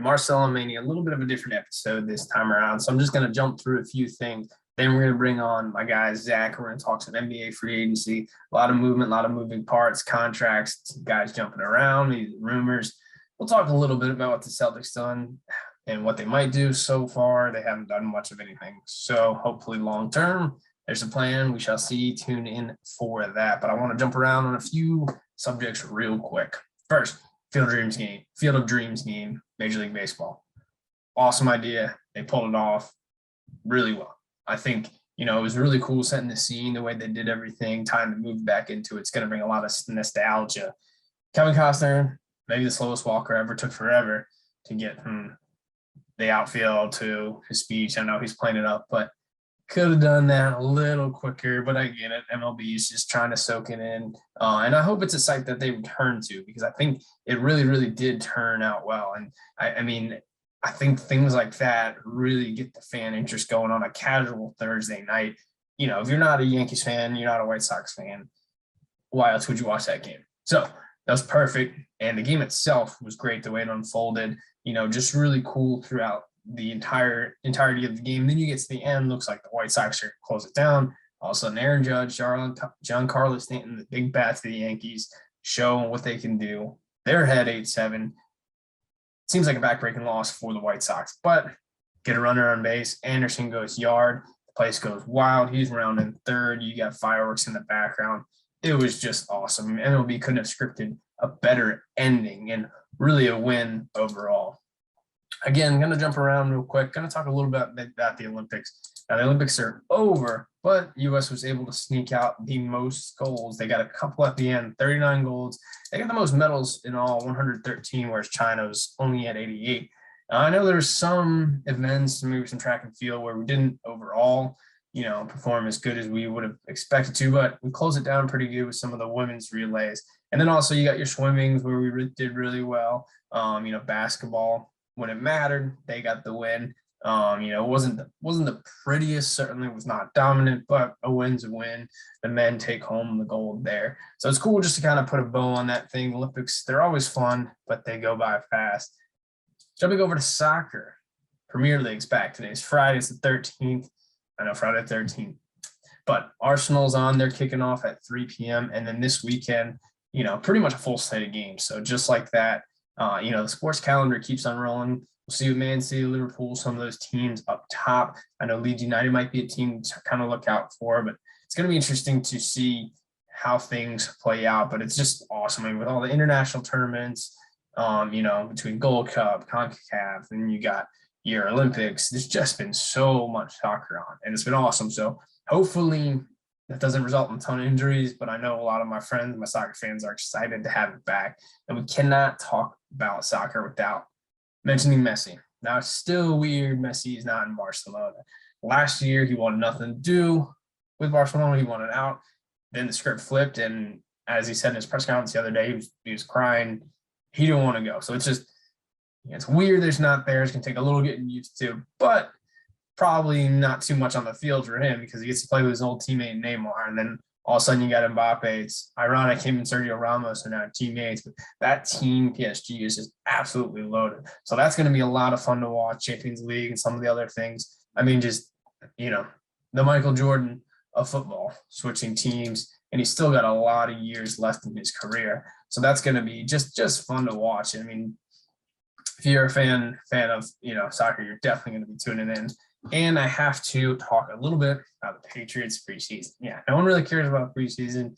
MarcelloMania, a little bit of a different episode this time around. So I'm just going to jump through a few things. Then we're going to bring on my guy, Zach. We're going to talk some NBA free agency, a lot of movement, a lot of moving parts, contracts, guys jumping around, rumors. We'll talk a little bit about what the Celtics done and what they might do so far. They haven't done much of anything. So hopefully long term, there's a plan. We shall see. Tune in for that. But I want to jump around on a few subjects real quick. First, Field of Dreams game, Major League Baseball. Awesome idea. They pulled it off really well. I think, it was really cool setting the scene, the way they did everything, time to move back into it. It's going to bring a lot of nostalgia. Kevin Costner, maybe the slowest walker ever, took forever to get from the outfield to his speech. I know he's playing it up, but could have done that a little quicker, but I get it. MLB is just trying to soak it in. And I hope it's a site that they return to, because I think it really, really did turn out well. And I think things like that really get the fan interest going on a casual Thursday night. If you're not a Yankees fan, you're not a White Sox fan, why else would you watch that game? So that was perfect. And the game itself was great, the way it unfolded, just really cool throughout the entirety of the game. Then you get to the end, looks like the White Sox are going to close it down. All of a sudden, Aaron Judge, Giancarlo Stanton, the big bats to the Yankees, show what they can do. They're ahead 8-7. Seems like a backbreaking loss for the White Sox, but get a runner on base. Anderson goes yard. The place goes wild. He's rounding third. You got fireworks in the background. It was just awesome. MLB couldn't have scripted a better ending, and really a win overall. Again, I'm going to jump around real quick. Going to talk a little bit about the Olympics. Now, the Olympics are over, but U.S. was able to sneak out the most golds. They got a couple at the end, 39 golds. They got the most medals in all, 113, whereas China was only at 88. I know there's some events, maybe some track and field, where we didn't overall, perform as good as we would have expected to, but we closed it down pretty good with some of the women's relays. And then also you got your swimmings, where we did really well. Basketball, when it mattered, they got the win. It wasn't the prettiest, certainly was not dominant, but a win's a win. The men take home the gold there. So it's cool just to kind of put a bow on that thing. The Olympics, they're always fun, but they go by fast. Jumping over to soccer, Premier League's back. Today's Friday, it's the 13th. I know, Friday the 13th. But Arsenal's on, they're kicking off at 3 p.m. And then this weekend, pretty much a full slate of games. So just like that, the sports calendar keeps on rolling. We'll see with Man City, Liverpool, some of those teams up top. I know Leeds United might be a team to kind of look out for, but it's going to be interesting to see how things play out. But it's just awesome. With all the international tournaments, between Gold Cup, CONCACAF, and you got your Olympics, there's just been so much soccer on, and it's been awesome. So hopefully that doesn't result in a ton of injuries, but I know a lot of my friends, my soccer fans, are excited to have it back. And we cannot talk about soccer without mentioning Messi. Now, it's still weird Messi is not in Barcelona. Last year, he wanted nothing to do with Barcelona. He wanted out. Then the script flipped, and as he said in his press conference the other day, he was crying. He didn't want to go. So it's weird there's not there. It's going to take a little getting used to, but probably not too much on the field for him, because he gets to play with his old teammate Neymar. And then all of a sudden you got Mbappe. It's ironic him and Sergio Ramos are now teammates, but that team, PSG, is just absolutely loaded. So that's going to be a lot of fun to watch. Champions League and some of the other things. The Michael Jordan of football, switching teams, and he's still got a lot of years left in his career. So that's going to be just fun to watch. If you're a fan of, soccer, you're definitely going to be tuning in. And I have to talk a little bit about the Patriots preseason. Yeah, no one really cares about preseason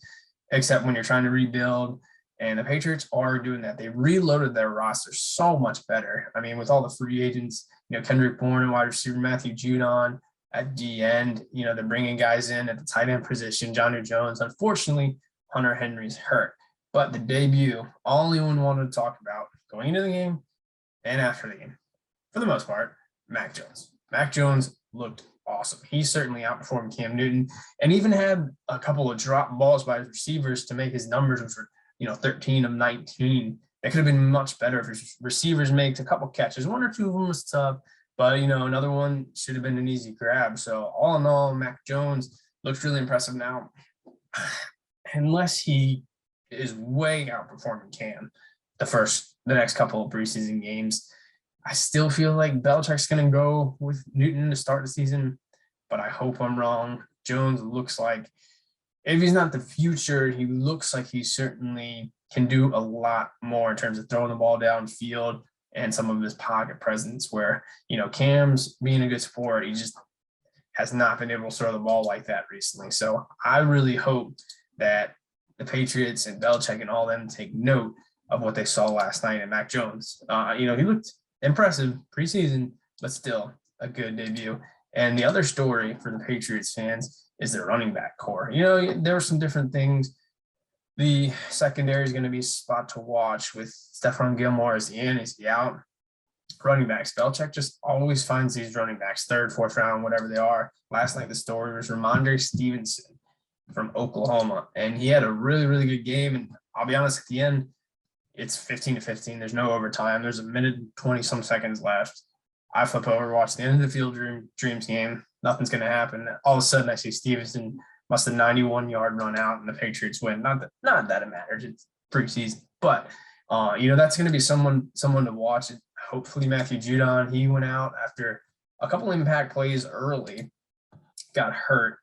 except when you're trying to rebuild. And the Patriots are doing that. They reloaded their roster so much better. With all the free agents, Kendrick Bourne and wide receiver Matthew Judon at the end, they're bringing guys in at the tight end position, Johnny Jones. Unfortunately, Hunter Henry's hurt. But the debut, all anyone wanted to talk about going into the game and after the game, for the most part, Mac Jones. Mac Jones looked awesome. He certainly outperformed Cam Newton, and even had a couple of drop balls by his receivers to make his numbers, which were 13 of 19. That could have been much better if his receivers made a couple catches. One or two of them was tough, but another one should have been an easy grab. So all in all, Mac Jones looks really impressive now, unless he is way outperforming Cam the next couple of preseason games. I still feel like Belichick's going to go with Newton to start the season, but I hope I'm wrong. Jones looks like, if he's not the future, he looks like he certainly can do a lot more in terms of throwing the ball downfield and some of his pocket presence where, Cam's being a good sport. He just has not been able to throw the ball like that recently. So I really hope that the Patriots and Belichick and all them take note of what they saw last night in Mac Jones. He looked impressive preseason, but still a good debut. And the other story for the Patriots fans is their running back core. There were some different things. The secondary is going to be a spot to watch with Stephon Gilmore. Is he in? Is he out? Running backs. Belichick just always finds these running backs, third, fourth round, whatever they are. Last night, the story was Ramondre Stevenson from Oklahoma, and he had a really, really good game. And I'll be honest, at the end, it's 15-15. There's no overtime. There's a minute and 20-some seconds left. I flip over, watch the end of the Field Dreams game. Nothing's going to happen. All of a sudden, I see Stevenson must have 91-yard run out, and the Patriots win. Not that it matters. It's preseason, but that's going to be someone to watch. Hopefully, Matthew Judon, he went out after a couple impact plays early, got hurt,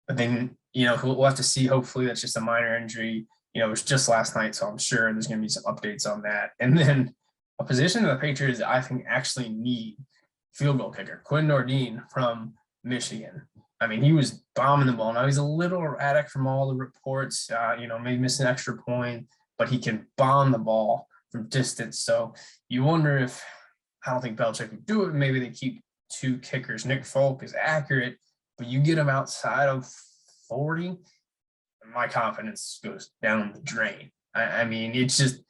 but then we'll have to see. Hopefully, that's just a minor injury. It was just last night, so I'm sure there's going to be some updates on that. And then a position that the Patriots, I think, actually need field goal kicker, Quinn Nordine from Michigan. I mean, he was bombing the ball. Now he's a little erratic from all the reports, maybe miss an extra point, but he can bomb the ball from distance. So you wonder if, I don't think Belichick would do it. Maybe they keep two kickers. Nick Folk is accurate, but you get him outside of 40, my confidence goes down the drain. I mean, it's just,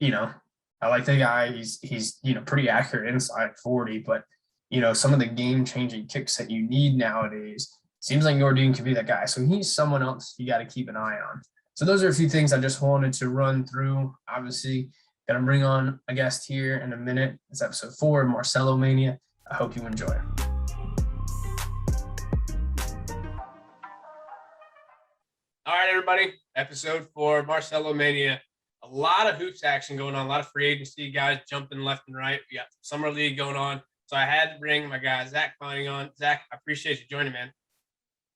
I like the guy. He's pretty accurate inside 40, but some of the game-changing kicks that you need nowadays, seems like Nordine could be that guy. So he's someone else you got to keep an eye on. So those are a few things I just wanted to run through. Obviously, going to bring on a guest here in a minute. It's episode 4 of MarcelloMania. I hope you enjoy. All right, everybody. Episode 4, MarcelloMania. A lot of hoops action going on. A lot of free agency guys jumping left and right. We got summer league going on. So I had to bring my guy, Zach Clowney, on. Zach, I appreciate you joining, man.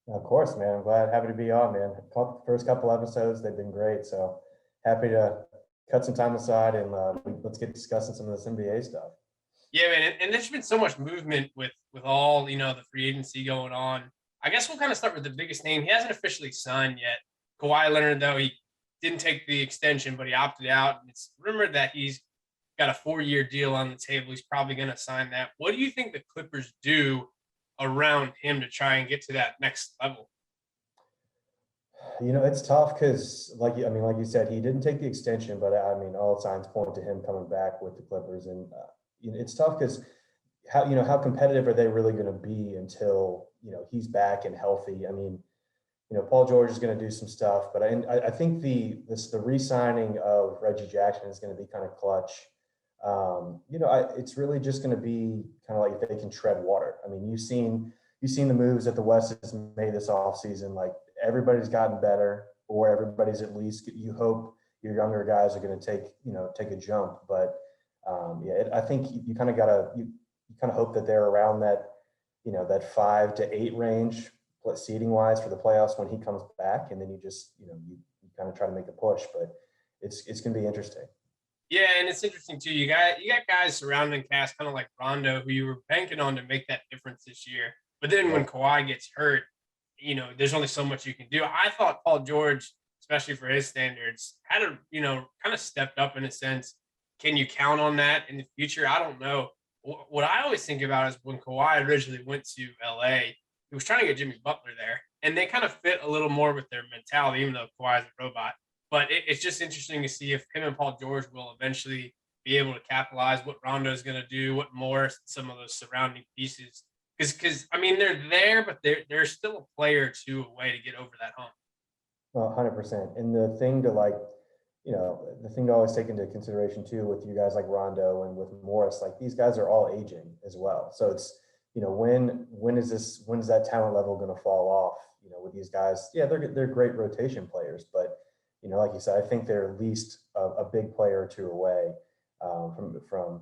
Of course, man. I'm happy to be on, man. First couple episodes, they've been great. So happy to cut some time aside and let's get discussing some of this NBA stuff. Yeah, man. And there's been so much movement with all, the free agency going on. I guess we'll kind of start with the biggest name. He hasn't officially signed yet. Kawhi Leonard, though, he didn't take the extension, but he opted out. And it's rumored that he's got a 4-year deal on the table. He's probably going to sign that. What do you think the Clippers do around him to try and get to that next level? It's tough because, like you said, he didn't take the extension, but I mean, all signs point to him coming back with the Clippers, and it's tough because how competitive are they really going to be until he's back and healthy? I mean, Paul George is going to do some stuff, but I think the re-signing of Reggie Jackson is going to be kind of clutch. It's really just going to be kind of like if they can tread water. I mean, you've seen the moves that the West has made this offseason. Like, everybody's gotten better, or everybody's, at least you hope your younger guys are going to take a jump. But I think you kind of hope that they're around that, that 5 to 8 range seeding wise for the playoffs when he comes back, and then you just you kind of try to make a push. But it's going to be interesting. Yeah, and it's interesting too. You got guys surrounding cast, kind of like Rondo, who you were banking on to make that difference this year. But then when Kawhi gets hurt, there's only so much you can do. I thought Paul George, especially for his standards, had a kind of stepped up in a sense. Can you count on that in the future? I don't know. What I always think about is when Kawhi originally went to LA, he was trying to get Jimmy Butler there, and they kind of fit a little more with their mentality, even though Kawhi is a robot. But it's just interesting to see if him and Paul George will eventually be able to capitalize, what Rondo is going to do, what more some of those surrounding pieces. Because I mean, they're there, but they're still a player or two away to get over that hump. Well, 100%. And the thing to always take into consideration too with you guys like Rondo and with Morris, like, these guys are all aging as well. So it's, when is that talent level going to fall off? With these guys, yeah, they're great rotation players, but like you said, I think they're at least a big player or two away from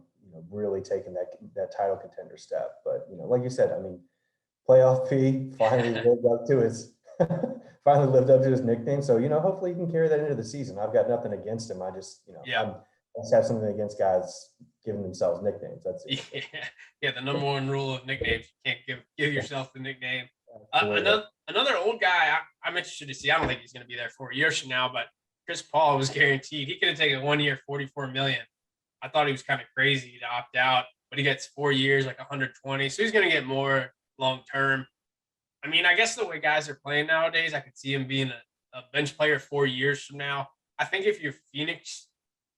really taking that title contender step. But, like you said, I mean, playoff P finally lived up to his finally lived up to his nickname. So, hopefully he can carry that into the season. I've got nothing against him. I just, Yeah. I just have something against guys giving themselves nicknames. That's it. Yeah. The number one rule of nicknames: you can't give yourself the nickname. Absolutely. Another old guy I'm interested to see. I don't think he's going to be there 4 years from now, but Chris Paul was guaranteed. He could have taken 1 year, $44 million. I thought he was kind of crazy to opt out, but he gets 4 years, like 120. So he's going to get more long term. I mean, I guess the way guys are playing nowadays, I could see him being a bench player 4 years from now. I think if you're Phoenix,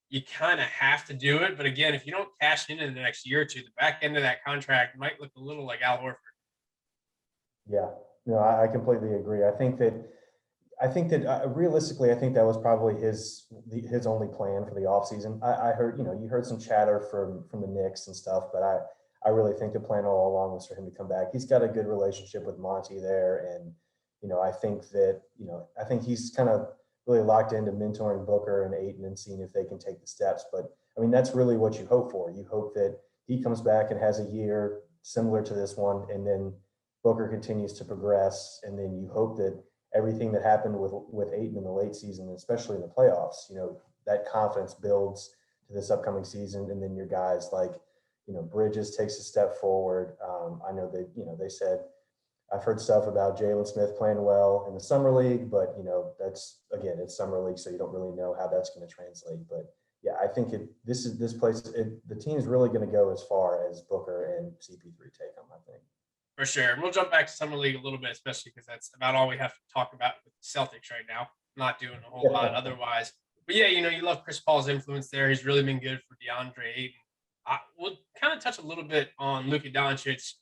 you kind of have to do it. But again, if you don't cash in the next year or two, the back end of that contract might look a little like Al Horford. Yeah, no, I completely agree. I think that realistically, I think that was probably his only plan for the offseason. I heard, you heard some chatter from the Knicks and stuff, but I really think the plan all along was for him to come back. He's got a good relationship with Monty there, and I think that I think he's kind of really locked into mentoring Booker and Ayton and seeing if they can take the steps. But I mean, that's really what you hope for. You hope that he comes back and has a year similar to this one, and then Booker continues to progress, and then you hope that everything that happened with Ayton in the late season, especially in the playoffs, that confidence builds to this upcoming season, and then your guys like, Bridges takes a step forward. I know they said I've heard stuff about Jalen Smith playing well in the summer league, but that's again, it's summer league, so you don't really know how that's going to translate. But yeah, I think the team's really going to go as far as Booker and CP3 take them, I think. For sure. And we'll jump back to Summer League a little bit, especially because that's about all we have to talk about with the Celtics right now. Not doing a whole lot otherwise. But yeah, you love Chris Paul's influence there. He's really been good for DeAndre Ayton. We'll kind of touch a little bit on Luka Doncic.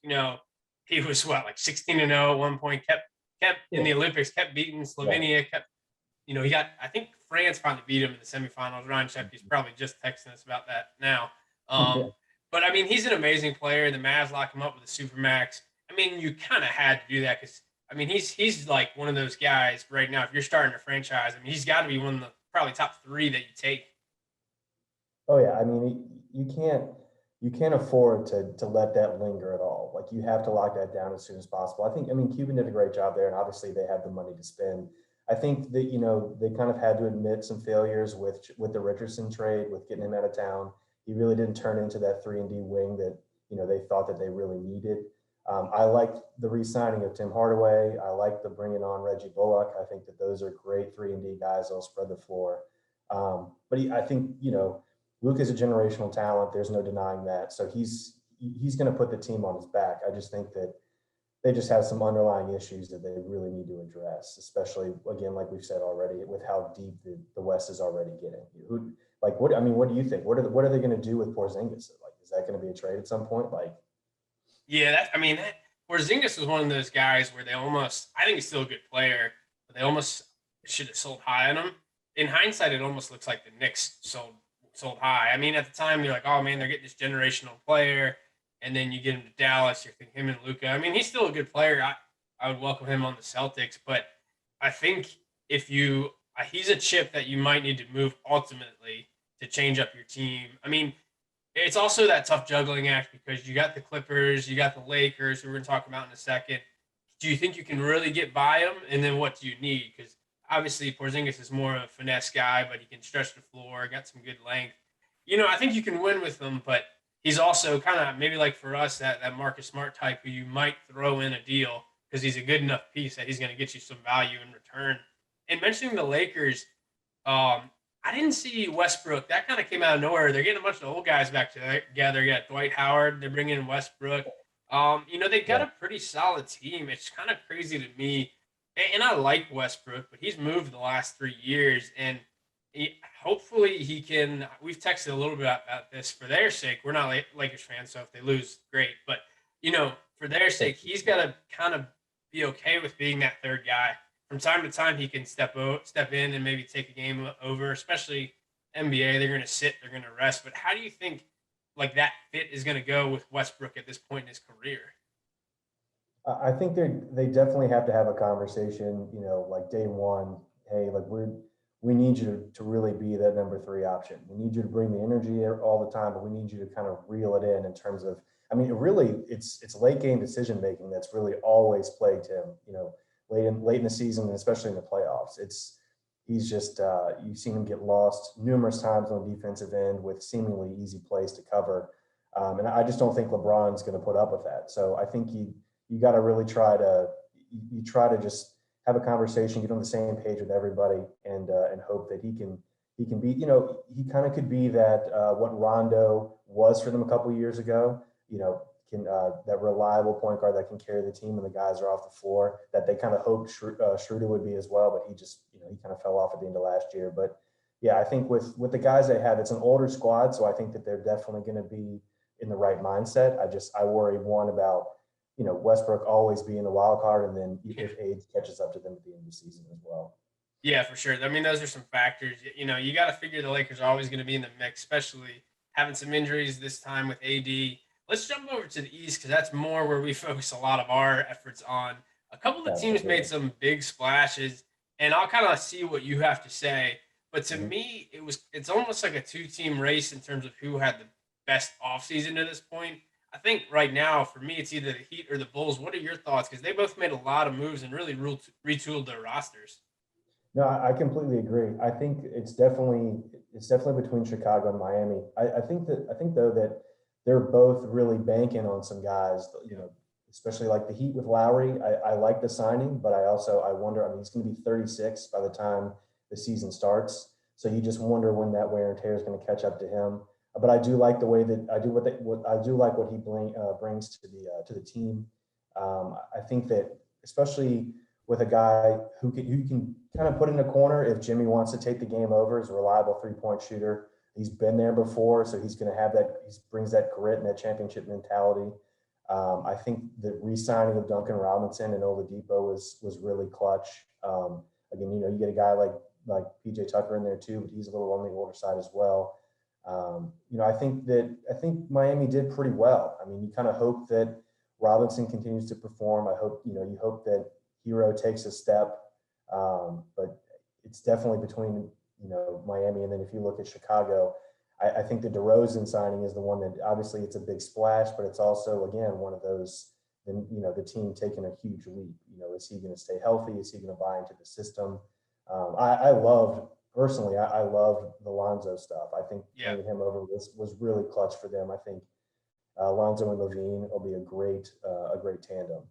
He was like 16-0 at one point, kept in the Olympics, kept beating Slovenia, he got, I think France finally beat him in the semifinals. Ryan Shepke's probably just texting us about that now. But I mean, he's an amazing player. The Mavs lock him up with a supermax. I mean, you kind of had to do that because, I mean, he's like one of those guys right now. If you're starting a franchise, I mean, he's got to be one of the probably top 3 that you take. Oh yeah, I mean, you can't afford to let that linger at all. Like, you have to lock that down as soon as possible. I mean, Cuban did a great job there, and obviously they have the money to spend. I think that they kind of had to admit some failures with the Richardson trade, with getting him out of town. He really didn't turn into that 3-and-D wing that they thought that they really needed. I liked the re-signing of Tim Hardaway. I like the bringing on Reggie Bullock. I think that those are great 3-and-D guys that'll spread the floor. But I think Luke is a generational talent. There's no denying that. So he's going to put the team on his back. I just think that they just have some underlying issues that they really need to address, especially, again, like we've said already, with how deep the West is already getting. What do you think? What are they going to do with Porzingis? Like, is that going to be a trade at some point? Yeah, Porzingis was one of those guys where I think he's still a good player, but they almost should have sold high on him. In hindsight, it almost looks like the Knicks sold high. I mean, at the time, you're like, oh man, they're getting this generational player, and then you get him to Dallas, you're thinking him and Luka. I mean, he's still a good player. I would welcome him on the Celtics, but I think he's a chip that you might need to move ultimately to change up your team. I mean, it's also that tough juggling act because you got the Clippers, you got the Lakers, who we're going to talk about in a second. Do you think you can really get by them? And then what do you need? Because obviously Porzingis is more of a finesse guy, but he can stretch the floor, got some good length. I think you can win with him, but he's also kind of maybe like for us, that Marcus Smart type who you might throw in a deal because he's a good enough piece that he's going to get you some value in return. And mentioning the Lakers, I didn't see Westbrook. That kind of came out of nowhere. They're getting a bunch of old guys back together. You got Dwight Howard. They're bringing in Westbrook. They got a pretty solid team. It's kind of crazy to me. And I like Westbrook, but he's moved the last 3 years. And hopefully he can – we've texted a little bit about this for their sake. We're not Lakers fans, so if they lose, great. But, for their sake, he's got to kind of be okay with being that third guy. From time to time, he can step in and maybe take a game over, especially NBA. They're going to sit, they're going to rest. But how do you think that fit is going to go with Westbrook at this point in his career? I think they definitely have to have a conversation, like day one. Hey, like we need you to really be that number 3 option. We need you to bring the energy all the time, but we need you to kind of reel it in terms of, I mean, it's late game decision making that's really always plagued him, late in the season, and especially in the playoffs. He's just, you've seen him get lost numerous times on the defensive end with seemingly easy plays to cover. And I just don't think LeBron's going to put up with that. So I think you got to really try to just have a conversation, get on the same page with everybody, and hope that he can be, he kind of could be that what Rondo was for them a couple of years ago, that reliable point guard that can carry the team when the guys are off the floor, that they kind of hoped Schroeder would be as well, but he just, he kind of fell off at the end of last year. But yeah, I think with the guys they have, it's an older squad, so I think that they're definitely going to be in the right mindset. I worry about, Westbrook always being the wild card, and then if age catches up to them at the end of the season as well. Yeah, for sure. I mean, those are some factors. You got to figure the Lakers are always going to be in the mix, especially having some injuries this time with AD. Let's jump over to the East because that's more where we focus a lot of our efforts on. A couple of teams made some big splashes, and I'll kind of see what you have to say. But to me, it's almost like a 2-team race in terms of who had the best offseason to this point. I think right now, for me, it's either the Heat or the Bulls. What are your thoughts? Because they both made a lot of moves and really retooled their rosters. No, I completely agree. I think it's definitely between Chicago and Miami. I think though that they're both really banking on some guys, especially like the Heat with Lowry. I like the signing, but I wonder, I mean, he's going to be 36 by the time the season starts. So you just wonder when that wear and tear is going to catch up to him. But I do like the way that I do like what he brings to the team. I think that especially with a guy who can kind of put in a corner if Jimmy wants to take the game over, is a reliable 3-point shooter. He's been there before, so he's going to have that. He brings that grit and that championship mentality. I think the re-signing of Duncan Robinson and Oladipo was really clutch. Again, you get a guy like PJ Tucker in there too, but he's a little on the older side as well. I think Miami did pretty well. I mean, you kind of hope that Robinson continues to perform. I hope you hope that Hero takes a step, but it's definitely between Miami, and then if you look at Chicago, I think the DeRozan signing is the one that obviously it's a big splash, but it's also again one of those. Then the team taking a huge leap. Is he going to stay healthy? Is he going to buy into the system? I loved the Lonzo stuff. I think bringing him over was really clutch for them. I think Lonzo and Levine will be a great tandem.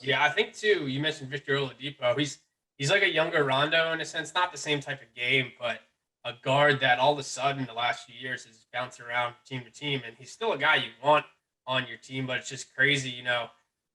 Yeah, I think too. You mentioned Victor Oladipo. He's like a younger Rondo in a sense, not the same type of game, but a guard that all of a sudden the last few years has bounced around team to team, and he's still a guy you want on your team. But it's just crazy, A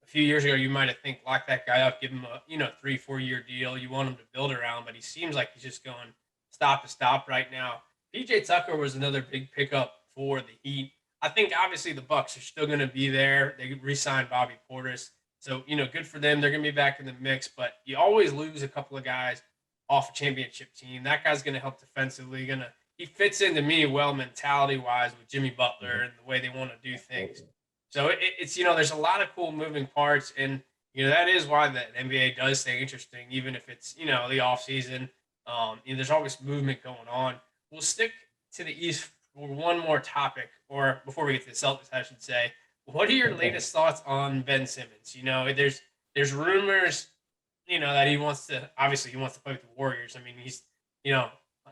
few years ago, you might have lock that guy up, give him a 3-4 year deal. You want him to build around, but he seems like he's just going stop to stop right now. PJ Tucker was another big pickup for the Heat. I think obviously the Bucks are still going to be there. They re-signed Bobby Portis. So, good for them. They're going to be back in the mix, but you always lose a couple of guys off a championship team. That guy's going to help defensively. He fits into me well mentality-wise with Jimmy Butler and the way they want to do things. So it's there's a lot of cool moving parts, and that is why the NBA does stay interesting, even if it's the off season. There's always movement going on. We'll stick to the East for one more topic, or before we get to the Celtics, I should say. What are your latest thoughts on Ben Simmons? There's rumors, that he wants to play with the Warriors. I mean,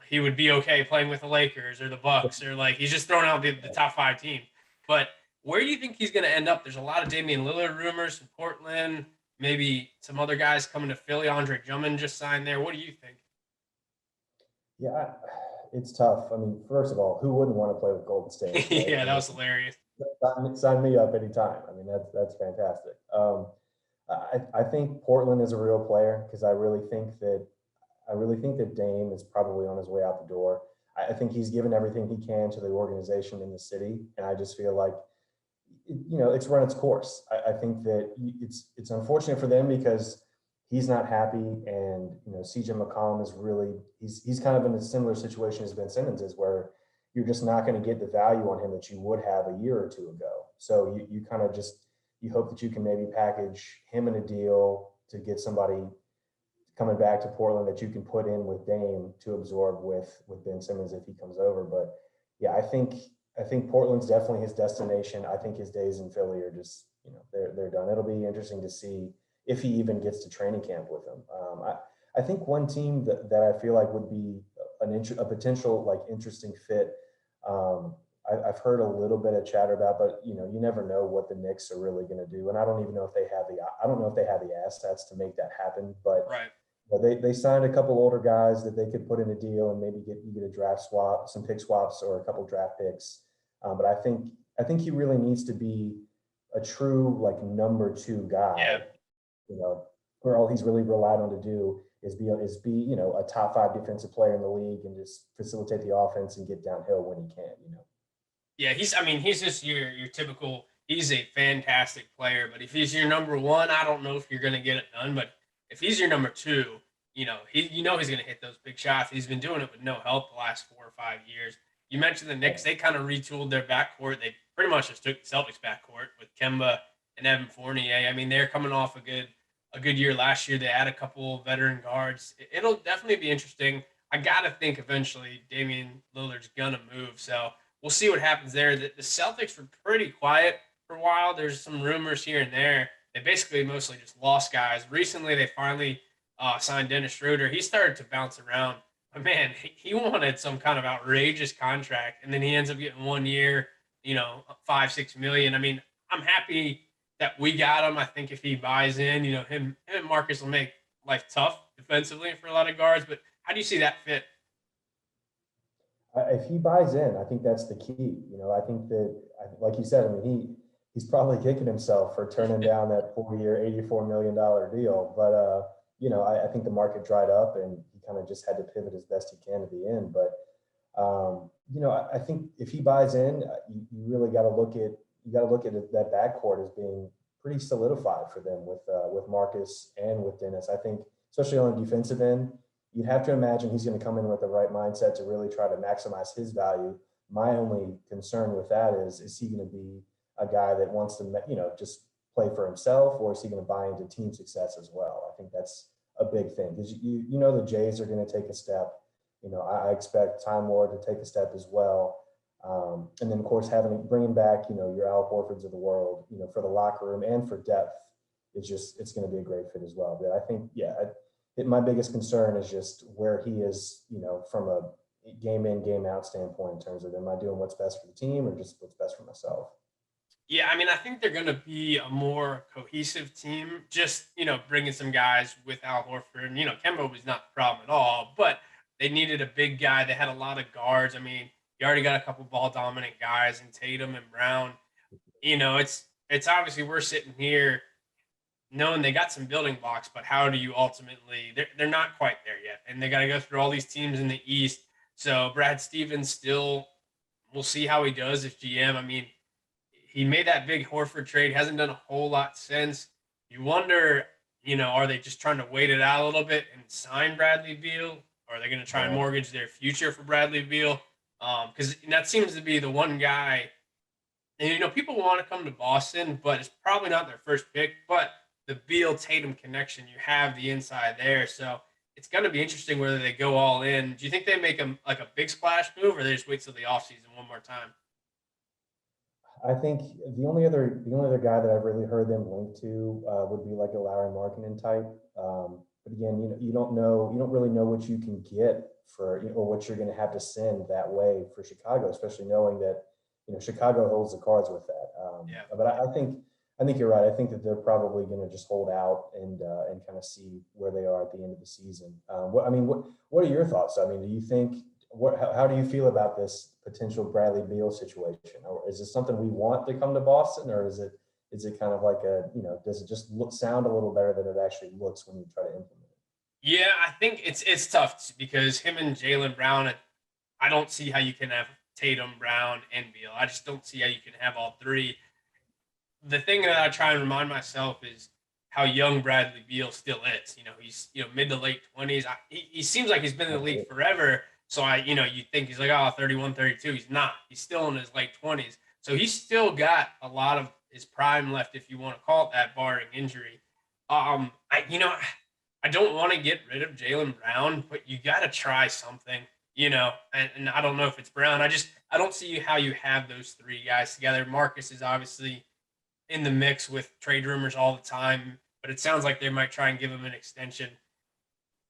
he would be okay playing with the Lakers or the Bucks, or he's just throwing out the top 5 teams. But where do you think he's going to end up? There's a lot of Damian Lillard rumors from Portland, maybe some other guys coming to Philly. Andre Drummond just signed there. What do you think? Yeah, it's tough. I mean, first of all, who wouldn't want to play with Golden State? Right? Yeah, that was hilarious. Sign me up anytime. I mean, that's fantastic. I think Portland is a real player because I really think that Dame is probably on his way out the door. I think he's given everything he can to the organization in the city, and I just feel like it's run its course. I think that it's unfortunate for them because he's not happy, and CJ McCollum is really he's kind of in a similar situation as Ben Simmons is, where you're just not going to get the value on him that you would have a year or two ago. So you kind of you hope that you can maybe package him in a deal to get somebody coming back to Portland that you can put in with Dame to absorb with Ben Simmons if he comes over. But yeah, I think Portland's definitely his destination. I think his days in Philly are just, they're done. It'll be interesting to see if he even gets to training camp with them. I think one team that I feel like would be a potential like interesting fit. I've heard a little bit of chatter about, but you never know what the Knicks are really going to do, and I don't even know if they have I don't know if they have the assets to make that happen. But Right. they signed a couple older guys that they could put in a deal and maybe get a draft swap, some pick swaps, or a couple draft picks. But I think he really needs to be a true like number two guy. Yeah. Where all he's really relied on to do is be a top 5 defensive player in the league and just facilitate the offense and get downhill when he can. Yeah, he's just your typical. He's a fantastic player, but if he's your number one, I don't know if you're going to get it done. But if he's your number two, he's going to hit those big shots. He's been doing it with no help the last 4 or 5 years. You mentioned the Knicks; they kind of retooled their backcourt. They pretty much just took the Celtics backcourt with Kemba and Evan Fournier. I mean, they're coming off a good year last year. They had a couple veteran guards. It'll definitely be interesting. I gotta think eventually Damian Lillard's gonna move. So we'll see what happens there. The Celtics were pretty quiet for a while. There's some rumors here and there. They basically mostly just lost guys. Recently, they finally signed Dennis Schroeder. He started to bounce around. But man, he wanted some kind of outrageous contract, and then he ends up getting 1 year, 5-6 million. I mean, I'm happy that we got him. I think if he buys in, him and Marcus will make life tough defensively for a lot of guards. But how do you see that fit? If he buys in, I think that's the key. I think that, like you said, I mean, he's probably kicking himself for turning down that 4-year, $84 million deal. But I think the market dried up, and he kind of just had to pivot as best he can at the end. But I think if he buys in, you really got to look at that backcourt as being pretty solidified for them with Marcus and with Dennis. I think, especially on the defensive end, you'd have to imagine he's going to come in with the right mindset to really try to maximize his value. My only concern with that is he going to be a guy that wants to, just play for himself, or is he going to buy into team success as well? I think that's a big thing, because the Jays are going to take a step. I expect Time Lord to take a step as well. And then, of course, bringing back, your Al Horfords of the world, for the locker room and for depth, it's going to be a great fit as well. But I think, my biggest concern is just where he is, from a game in, game out standpoint, in terms of, am I doing what's best for the team or just what's best for myself? Yeah, I mean, I think they're going to be a more cohesive team. Just bringing some guys with Al Horford. Kemba was not the problem at all, but they needed a big guy. They had a lot of guards. I mean, you already got a couple ball dominant guys in Tatum and Brown. It's obviously we're sitting here knowing they got some building blocks, but how do you ultimately? They're not quite there yet, and they got to go through all these teams in the East. So Brad Stevens still, we'll see how he does as GM. I mean, he made that big Horford trade, hasn't done a whole lot since. You wonder, are they just trying to wait it out a little bit and sign Bradley Beal? Or are they going to try and mortgage their future for Bradley Beal? Because that seems to be the one guy. And, people want to come to Boston, but it's probably not their first pick. But the Beal Tatum connection, you have the inside there. So it's going to be interesting whether they go all in. Do you think they make a big splash move, or they just wait till the offseason one more time? I think the only other guy that I've really heard them linked to would be like a Larry Markkinen type. But again, you don't really know what you can get for, or what you're going to have to send that way for Chicago, especially knowing that Chicago holds the cards with that. But I think you're right. I think that they're probably going to just hold out and kind of see where they are at the end of the season. What are your thoughts? I mean, do you think how do you feel about this potential Bradley Beal situation? Or is this something we want to come to Boston, or is it kind of like does it just sound a little better than it actually looks when you try to implement it? Yeah, I think it's tough because him and Jaylen Brown, I don't see how you can have Tatum, Brown, and Beal. I just don't see how you can have all three. The thing that I try and remind myself is how young Bradley Beal still is. He's mid to late 20s. He seems like he's been in the league forever. So you think he's like 31, 32. He's not. He's still in his late 20s. So he's still got a lot of his prime left, if you want to call it that, barring injury. I don't want to get rid of Jaylen Brown, but you got to try something, you know. And I don't know if it's Brown. I don't see how you have those three guys together. Marcus is obviously in the mix with trade rumors all the time, but it sounds like they might try and give him an extension.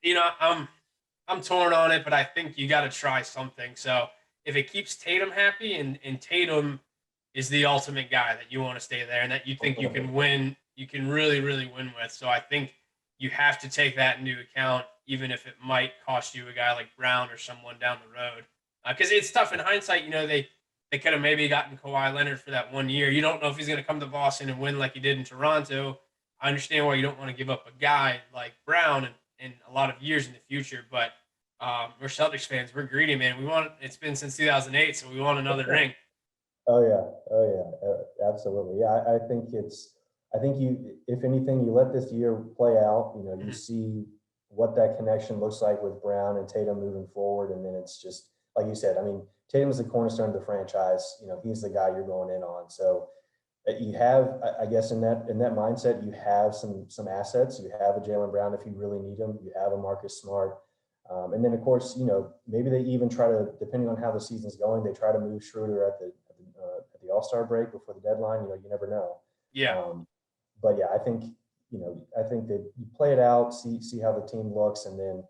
You know, I'm torn on it, but I think you got to try something. So if it keeps Tatum happy, and Tatum is the ultimate guy that you want to stay there and that you think you can win, you can really, really win with. So I think you have to take that into account, even if it might cost you a guy like Brown or someone down the road. Because it's tough in hindsight. You know, they could have maybe gotten Kawhi Leonard for that 1 year. You don't know if he's going to come to Boston and win like he did in Toronto. I understand why you don't want to give up a guy like Brown in a lot of years in the future, but we're Celtics fans. We're greedy, man. We want. It's been since 2008, so we want another ring. Oh yeah, oh yeah, absolutely. Yeah, I think it's. I think you, if anything, you let this year play out. You know, you see what that connection looks like with Brown and Tatum moving forward, and then it's just like you said. I mean, Tatum is the cornerstone of the franchise. You know, he's the guy you're going in on. So you have, I guess, in that mindset, you have some assets. You have a Jaylen Brown if you really need him. You have a Marcus Smart. And then, of course, you know, maybe they even try to, depending on how the season's going, they try to move Schroeder at the All-Star break before the deadline. You know, you never know. Yeah. But yeah, I think, you know, I think that you play it out, see how the team looks, and then,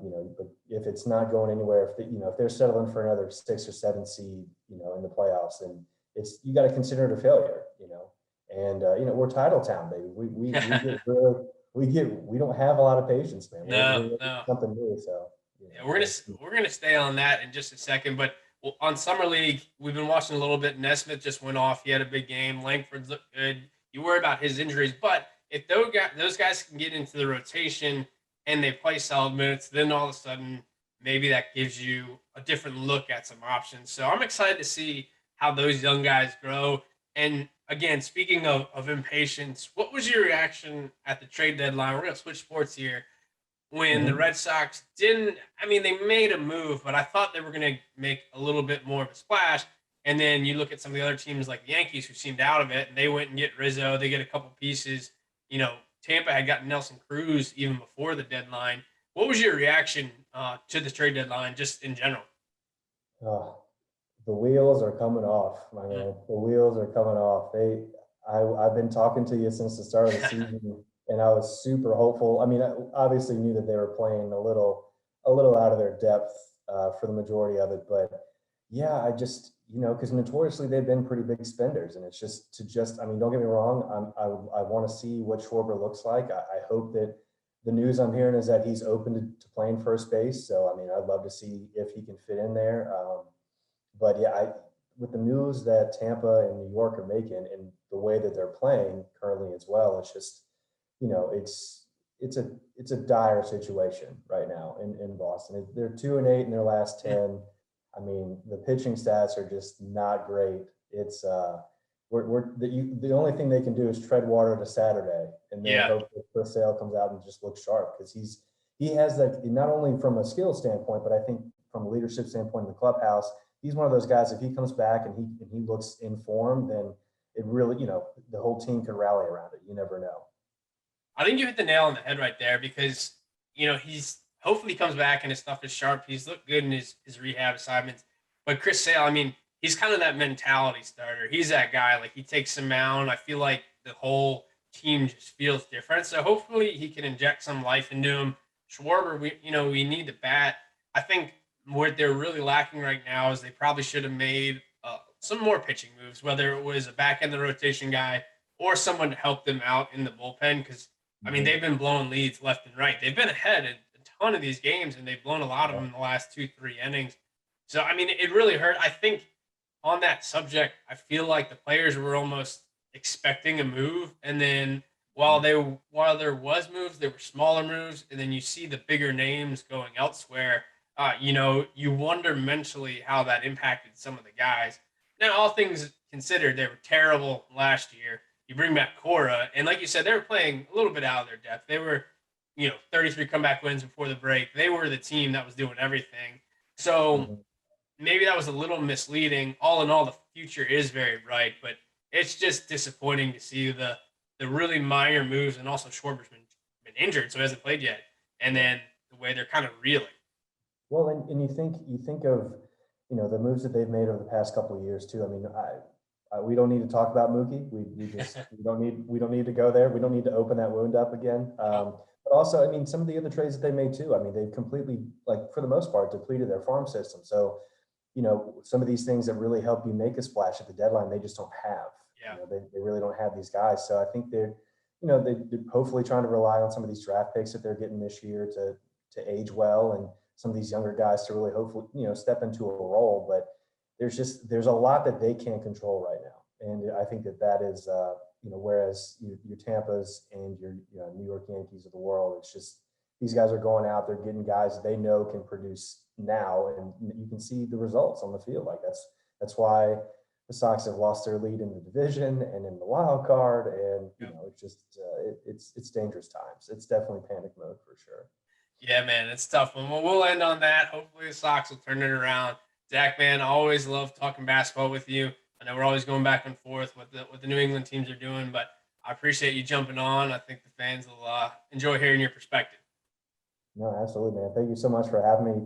you know, but if it's not going anywhere, if they're settling for another 6 or 7 seed, you know, in the playoffs, then you got to consider it a failure, you know. And you know, we're title town, baby. We don't have a lot of patience, man. No. Something new, so Yeah, we're gonna stay on that in just a second. But on summer league, we've been watching a little bit. Nesmith just went off. He had a big game. Langford's looked good. You worry about his injuries, but if those guys can get into the rotation and they play solid minutes, then all of a sudden maybe that gives you a different look at some options. So I'm excited to see how those young guys grow. And again, speaking of impatience, what was your reaction at the trade deadline? We're gonna switch sports here when the Mhm. Red Sox didn't. I mean, they made a move, but I thought they were going to make a little bit more of a splash. And then you look at some of the other teams like the Yankees who seemed out of it, and they went and get Rizzo. They get a couple pieces. You know, Tampa had gotten Nelson Cruz even before the deadline. What was your reaction to the trade deadline, just in general? Oh, the wheels are coming off, my Mm. man. The wheels are coming off. I've been talking to you since the start of the season, and I was super hopeful. I mean, I obviously knew that they were playing a little out of their depth for the majority of it, but yeah, I just, you know, because notoriously they've been pretty big spenders, and it's I mean, don't get me wrong, I want to see what Schwarber looks like. I hope that the news I'm hearing is that he's open to playing first base. So I mean, I'd love to see if he can fit in there. But yeah, with the news that Tampa and New York are making and the way that they're playing currently as well, it's just, you know, it's a dire situation right now in Boston. They're 2-8 in their last 10. I mean, the pitching stats are just not great. It's the only thing they can do is tread water to Saturday and then Yeah. hope that Chris Sale comes out and just looks sharp, because he has that, not only from a skill standpoint, but I think from a leadership standpoint in the clubhouse. He's one of those guys. If he comes back and he looks in form, then it really, you know, the whole team could rally around it. You never know. I think you hit the nail on the head right there because, you know, he's hopefully comes back and his stuff is sharp. He's looked good in his rehab assignments. But Chris Sale, I mean, he's kind of that mentality starter. He's that guy. Like, he takes him out. I feel like the whole team just feels different. So hopefully he can inject some life into him. Schwarber, we need the bat. I think what they're really lacking right now is they probably should have made some more pitching moves, whether it was a back end of the rotation guy or someone to help them out in the bullpen. Because I mean, Mhm. they've been blowing leads left and right. They've been ahead in a ton of these games, and they've blown a lot of them in the last 2, 3 innings. So, I mean, it really hurt. I think on that subject, I feel like the players were almost expecting a move, and then while there was moves, there were smaller moves, and then you see the bigger names going elsewhere. You wonder mentally how that impacted some of the guys. Now, all things considered, they were terrible last year. You bring back Cora, and like you said, they were playing a little bit out of their depth. They were, 33 comeback wins before the break. They were the team that was doing everything. So Mhm. maybe that was a little misleading. All in all, the future is very bright, but it's just disappointing to see the really minor moves, and also Schwarber's been been injured, so he hasn't played yet. And then the way they're kind of reeling. Well, and you think of, the moves that they've made over the past couple of years too. I mean, we don't need to talk about Mookie. We don't need to go there. We don't need to open that wound up again. But also, I mean, some of the other trades that they made too. I mean, they've completely, like for the most part, depleted their farm system. So, some of these things that really help you make a splash at the deadline, they just don't have. Yeah. They really don't have these guys. So I think they're hopefully trying to rely on some of these draft picks that they're getting this year to age well, and some of these younger guys to really hopefully, step into a role. But there's a lot that they can't control right now. And I think that is, whereas your Tampas and your New York Yankees of the world, it's just these guys are going out, they're getting guys they know can produce now, and you can see the results on the field. Like that's why the Sox have lost their lead in the division and in the wild card, and it's just it's dangerous times. It's definitely panic mode for sure. Yeah, man, it's tough. Well, we'll end on that. Hopefully the Sox will turn it around. Zach, man, I always love talking basketball with you. I know we're always going back and forth what the New England teams are doing, but I appreciate you jumping on. I think the fans will enjoy hearing your perspective. No, absolutely, man. Thank you so much for having me.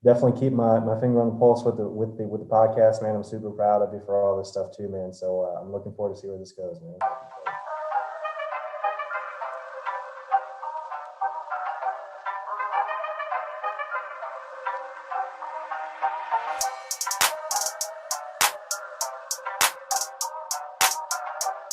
Definitely keep my finger on the pulse with the podcast, man. I'm super proud of you for all this stuff too, man. So I'm looking forward to see where this goes, man.